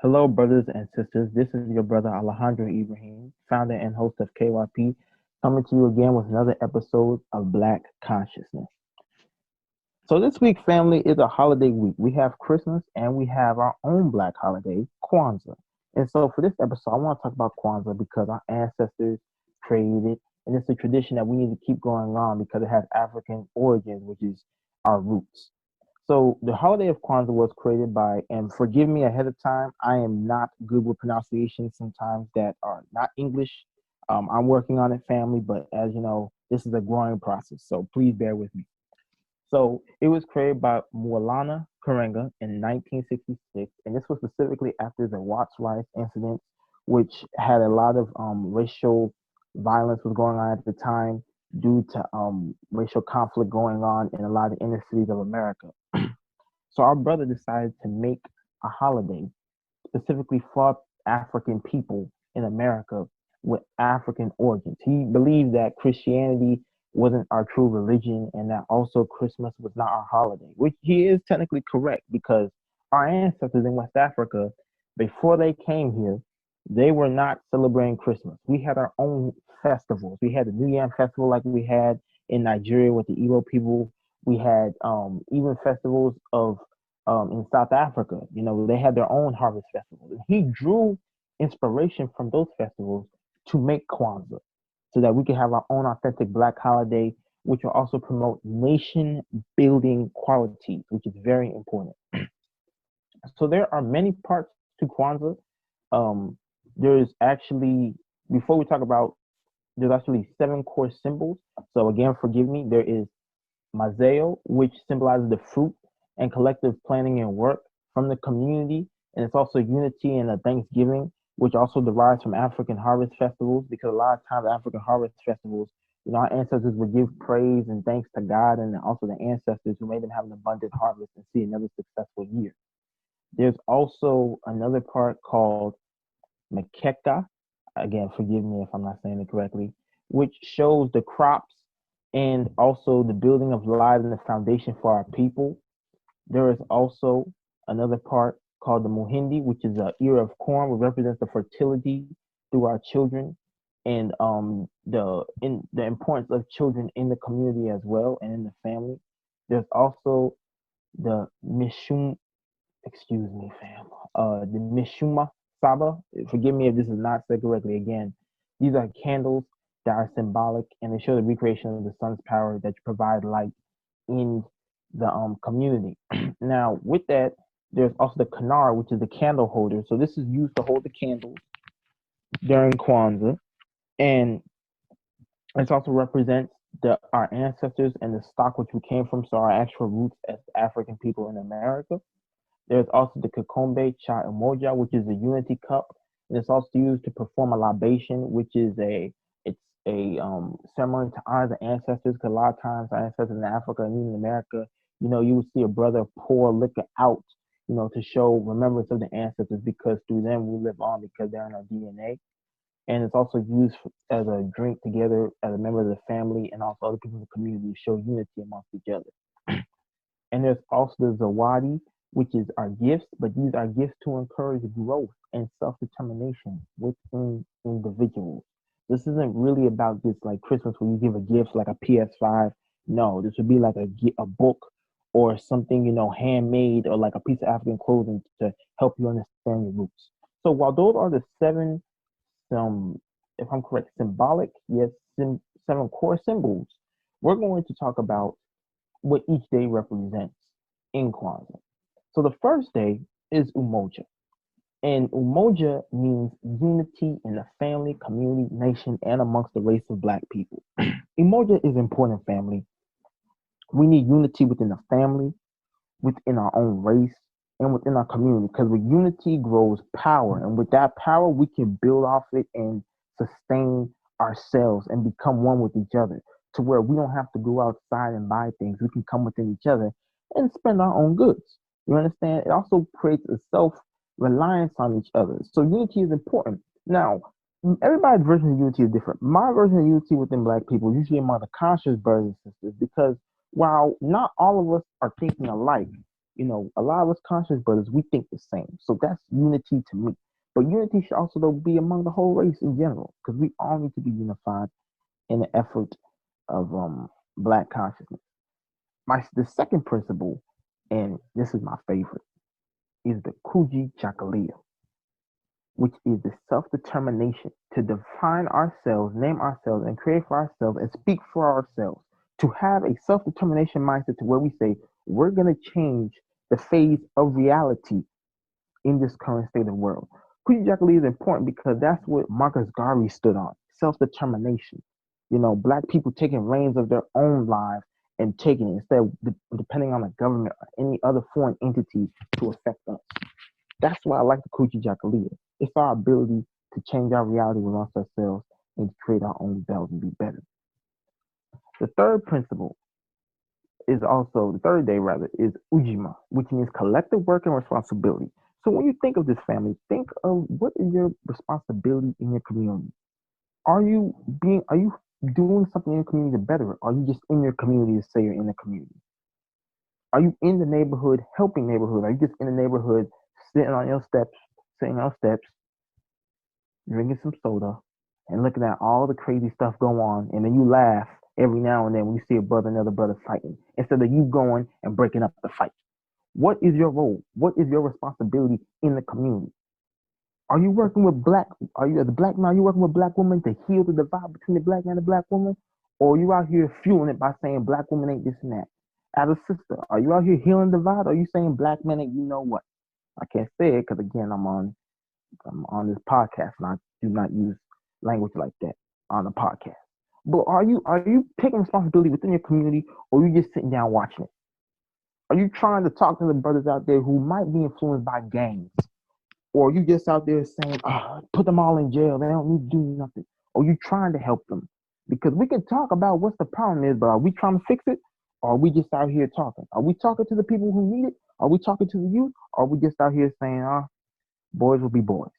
Hello, brothers and sisters. This is your brother Alejandro Ibrahim, founder and host of KYP, coming to you again with another episode of Black Consciousness. So, this week, family, is a holiday week. We have Christmas and we have our own Black holiday, Kwanzaa. And so, for this episode, I want to talk about Kwanzaa because our ancestors created it, and it's a tradition that we need to keep going on because it has African origins, which is our roots. So the holiday of Kwanzaa was created by, and forgive me ahead of time, I am not good with pronunciations sometimes that are not English. I'm working on it, family, but as you know, this is a growing process, so please bear with me. So it was created by Maulana Karenga in 1966, and this was specifically after the Watts riots incident, which had a lot of racial violence was going on at the time due to racial conflict going on in a lot of inner cities of America. So our brother decided to make a holiday specifically for African people in America with African origins. He believed that Christianity wasn't our true religion and that also Christmas was not our holiday, which he is technically correct because our ancestors in West Africa, before they came here, they were not celebrating Christmas. We had our own festivals. We had the New Yam Festival like we had in Nigeria with the Igbo people. We had even festivals of in South Africa. You know, they had their own harvest festivals. And he drew inspiration from those festivals to make Kwanzaa so that we can have our own authentic Black holiday, which will also promote nation building qualities, which is very important. So there are many parts to Kwanzaa. There's actually, before we talk about, there's actually seven core symbols. So again, forgive me, there is Mazeo, which symbolizes the fruit and collective planning and work from the community. And it's also unity and a Thanksgiving, which also derives from African harvest festivals, because a lot of times African harvest festivals, you know, our ancestors would give praise and thanks to God and also the ancestors who made them have an abundant harvest and see another successful year. There's also another part called Makeka. Again, forgive me if I'm not saying it correctly, which shows the crops and also the building of lives and the foundation for our people. There is also another part called the Muhindi, which is an ear of corn, which represents the fertility through our children and the importance of children in the community as well and in the family. There's also the Mishum, excuse me, fam, the Mishuma Saba. Forgive me if this is not said correctly. Again, these are candles that are symbolic and they show the recreation of the sun's power that provide light in the community. Now, with that, there's also the kanar, which is the candle holder. So this is used to hold the candles during Kwanzaa, and it also represents our ancestors and the stock which we came from, so our actual roots as African people in America. There's also the Kakombe Cha Umoja, which is a unity cup, and it's also used to perform a libation, which is it's a ceremony to honor the ancestors. Because a lot of times, our ancestors in Africa and even in America, you know, you would see a brother pour liquor out, you know, to show remembrance of the ancestors because through them we live on because they're in our DNA. And it's also used as a drink together as a member of the family and also other people in the community to show unity amongst each other. And there's also the Zawadi, which is our gifts, but these are gifts to encourage growth and self-determination within individuals. This isn't really about this like Christmas where you give a gift like a PS5. No, this would be like a book or something, you know, handmade or like a piece of African clothing to help you understand your roots. So while those are the if I'm correct, symbolic, yes, seven core symbols, we're going to talk about what each day represents in Kwanzaa. So the first day is Umoja. And Umoja means unity in the family, community, nation, and amongst the race of Black people. Umoja is important, family. We need unity within the family, within our own race, and within our community. Because with unity grows power. And with that power, we can build off it and sustain ourselves and become one with each other to where we don't have to go outside and buy things. We can come within each other and spend our own goods. You understand? It also creates a self reliance on each other. So unity is important. Now, everybody's version of unity is different. My version of unity within Black people is usually among the conscious brothers and sisters because while not all of us are thinking alike, A lot of us conscious brothers, we think the same. So that's unity to me. But unity should also though be among the whole race in general, because we all need to be unified in the effort of black consciousness. The second principle, and this is my favorite, is the Kuji Chakalia, which is the self-determination to define ourselves, name ourselves, and create for ourselves and speak for ourselves. To have a self-determination mindset to where we say we're going to change the phase of reality in this current state of the world. Kuji Chakalia is important because that's what Marcus Garvey stood on, self-determination. Black people taking reins of their own lives and taking it instead of depending on the government or any other foreign entity to affect us. That's why I like the Kuji Jakalia. It's our ability to change our reality amongst ourselves and to create our own belt and be better. The third principle is also, the third day rather, is Ujima, which means collective work and responsibility. So when you think of this family, think of what is your responsibility in your community. Are you doing something in your community to better it? Or are you just in your community to say you're in the community? Are you in the neighborhood helping neighborhood? Are you just in the neighborhood sitting on steps, drinking some soda, and looking at all the crazy stuff go on, and then you laugh every now and then when you see another brother fighting, instead of you going and breaking up the fight? What is your role? What is your responsibility in the community? Are you working with are you as a black man, are you working with black women to heal the divide between the black man and the black woman? Or are you out here fueling it by saying black women ain't this and that? As a sister, are you out here healing the divide? Or are you saying black men ain't you know what? I can't say it because again, I'm on this podcast and I do not use language like that on the podcast. But are you taking responsibility within your community, or are you just sitting down watching it? Are you trying to talk to the brothers out there who might be influenced by gangs? Or are you just out there saying, put them all in jail, they don't need to do nothing? Or are you trying to help them? Because we can talk about what the problem is, but are we trying to fix it? Or are we just out here talking? Are we talking to the people who need it? Are we talking to the youth? Or are we just out here saying, boys will be boys?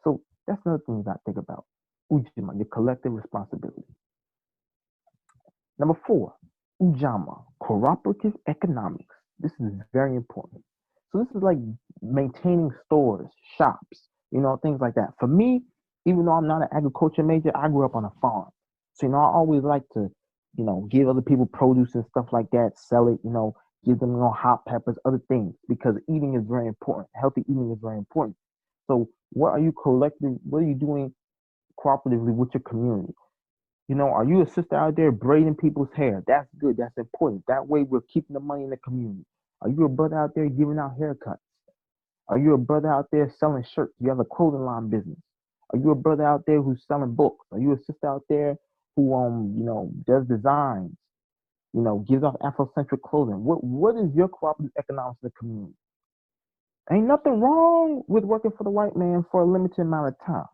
So that's another thing you got to think about. Ujima, your collective responsibility. Number 4, Ujama, cooperative economics. This is very important. So this is like maintaining stores, shops, things like that. For me, even though I'm not an agriculture major, I grew up on a farm. So, I always like to, give other people produce and stuff like that, sell it, give them, hot peppers, other things, because eating is very important. Healthy eating is very important. So what are you doing cooperatively with your community? Are you a sister out there braiding people's hair? That's good. That's important. That way we're keeping the money in the community. Are you a brother out there giving out haircuts? Are you a brother out there selling shirts? You have a clothing line business. Are you a brother out there who's selling books? Are you a sister out there who does designs? Gives off Afrocentric clothing? What is your cooperative economics in the community? Ain't nothing wrong with working for the white man for a limited amount of time.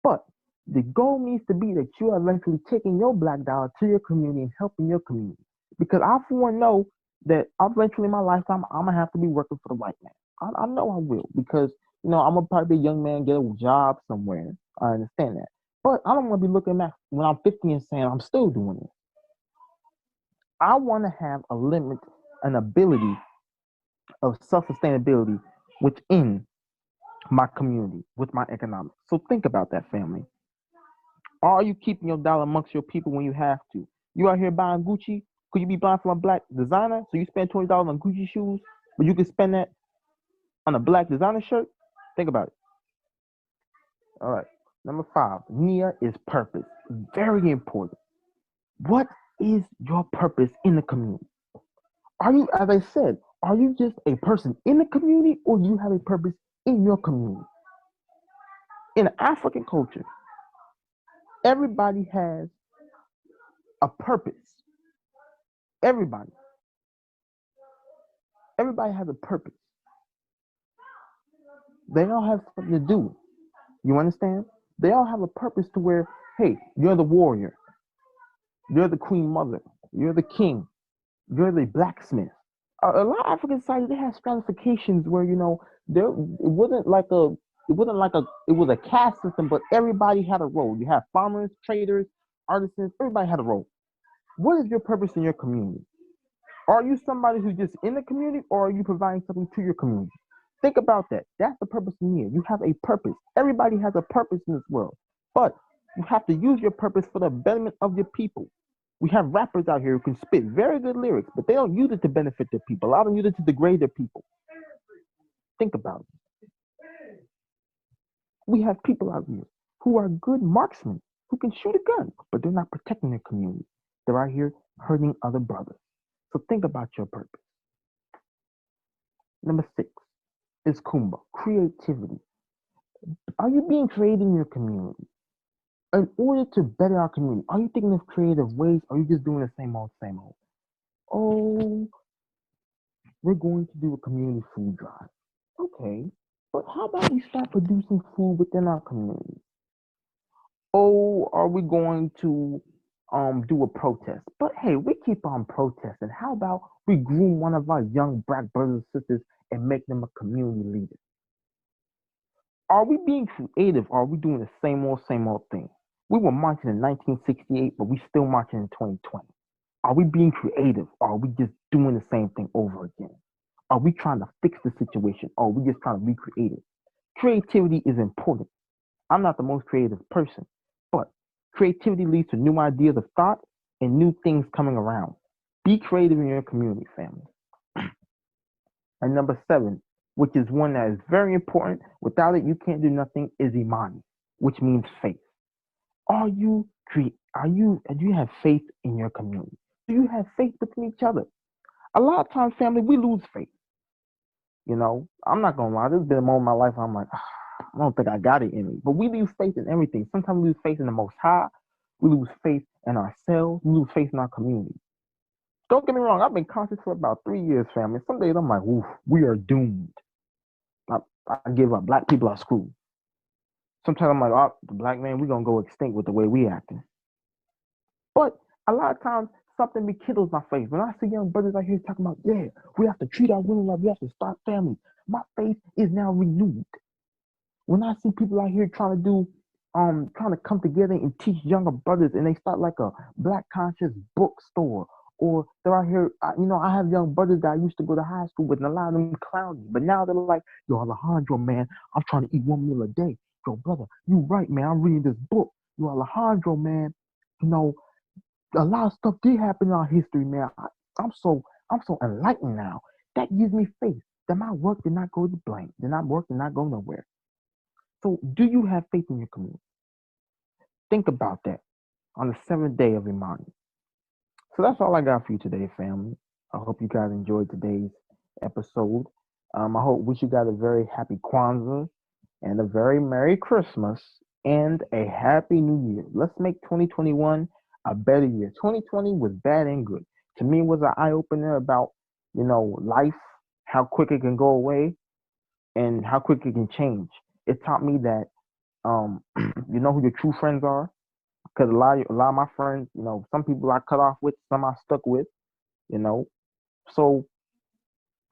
But the goal needs to be that you are eventually taking your black dollar to your community and helping your community. Because I, for one, know that eventually in my lifetime, I'm going to have to be working for the white man. I know I will, because, I'm going to probably be a young man, get a job somewhere. I understand that. But I don't want to be looking back when I'm 50 and saying I'm still doing it. I want to have an ability of self-sustainability within my community, with my economics. So think about that, family. Are you keeping your dollar amongst your people when you have to? You out here buying Gucci? Could you be buying from a black designer? So you spend $20 on Gucci shoes, but you can spend that on a black designer shirt? Think about it. All right. Number 5, Nia is purpose. Very important. What is your purpose in the community? Are you, as I said, are you just a person in the community, or do you have a purpose in your community? In African culture, everybody has a purpose. Everybody. Everybody has a purpose. They all have something to do. You understand? They all have a purpose to where, hey, you're the warrior. You're the queen mother. You're the king. You're the blacksmith. A lot of African societies, they have stratifications where, it was a caste system, but everybody had a role. You have farmers, traders, artisans, everybody had a role. What is your purpose in your community? Are you somebody who's just in the community, or are you providing something to your community? Think about that. That's the purpose of me. You have a purpose. Everybody has a purpose in this world, but you have to use your purpose for the betterment of your people. We have rappers out here who can spit very good lyrics, but they don't use it to benefit their people. A lot of them use it to degrade their people. Think about it. We have people out here who are good marksmen, who can shoot a gun, but they're not protecting their community. They're out here hurting other brothers. So think about your purpose. Number six is Kumba, creativity. Are you being creative in your community? In order to better our community, are you thinking of creative ways, or are you just doing the same old, same old? Oh, we're going to do a community food drive. Okay, but how about we start producing food within our community? Oh, are we going to do a protest? But hey, we keep on protesting. How about we groom one of our young black brothers and sisters and make them a community leader? Are we being creative, or are we doing the same old thing? We were marching in 1968, but we still marching in 2020. Are we being creative, or are we just doing the same thing over again? Are we trying to fix the situation, or are we just trying to recreate it? Creativity is important. I'm not the most creative person, but creativity leads to new ideas of thought and new things coming around. Be creative in your community, family. And number seven, which is one that is very important, without it you can't do nothing, is Imani, which means faith. Do you have faith in your community? Do you have faith within each other? A lot of times, family, we lose faith. I'm not gonna lie, there's been a moment in my life where I'm like, I don't think I got it in me. But we lose faith in everything. Sometimes we lose faith in the most high, we lose faith in ourselves, we lose faith in our community. Don't get me wrong, I've been conscious for about 3 years, family. Some days I'm like, oof, we are doomed. I, I give up. Black people are screwed. Sometimes I'm like, oh, the black man, we're gonna go extinct with the way we acting. But a lot of times something rekindles my faith. When I see young brothers out here talking about, yeah, we have to treat our women like we have to start families, my faith is now renewed. When I see people out here trying to come together and teach younger brothers, and they start like a black conscious bookstore, or they're out here, I have young brothers that I used to go to high school with, and a lot of them clown me, but now they're like, yo, Alejandro, man, I'm trying to eat one meal a day. Yo, brother, you right, man, I'm reading this book. Yo, Alejandro, man, you know, a lot of stuff did happen in our history, man. I'm so enlightened now. That gives me faith that my work did not go to blank. That my work did not go nowhere. So, do you have faith in your community? Think about that on the seventh day of Imani. So that's all I got for you today, family. I hope you guys enjoyed today's episode. I hope wish you guys a very happy Kwanzaa and a very Merry Christmas and a Happy New Year. Let's make 2021 a better year. 2020 was bad and good. To me, it was an eye opener about life, how quick it can go away, and how quick it can change. It taught me that you know who your true friends are, because a lot of my friends, some people I cut off with, some I stuck with, you know. So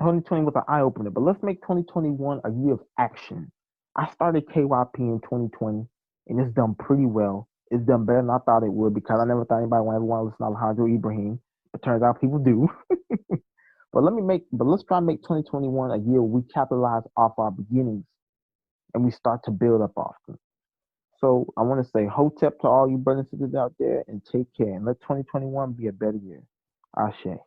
2020 was an eye opener, but let's make 2021 a year of action. I started KYP in 2020, and it's done pretty well. It's done better than I thought it would, because I never thought anybody would ever want to listen to Alejandro Ibrahim, but turns out people do. But let's try to make 2021 a year we capitalize off our beginnings and we start to build up often. So I want to say hotep to all you brothers and sisters out there, and take care, and let 2021 be a better year. Ashe.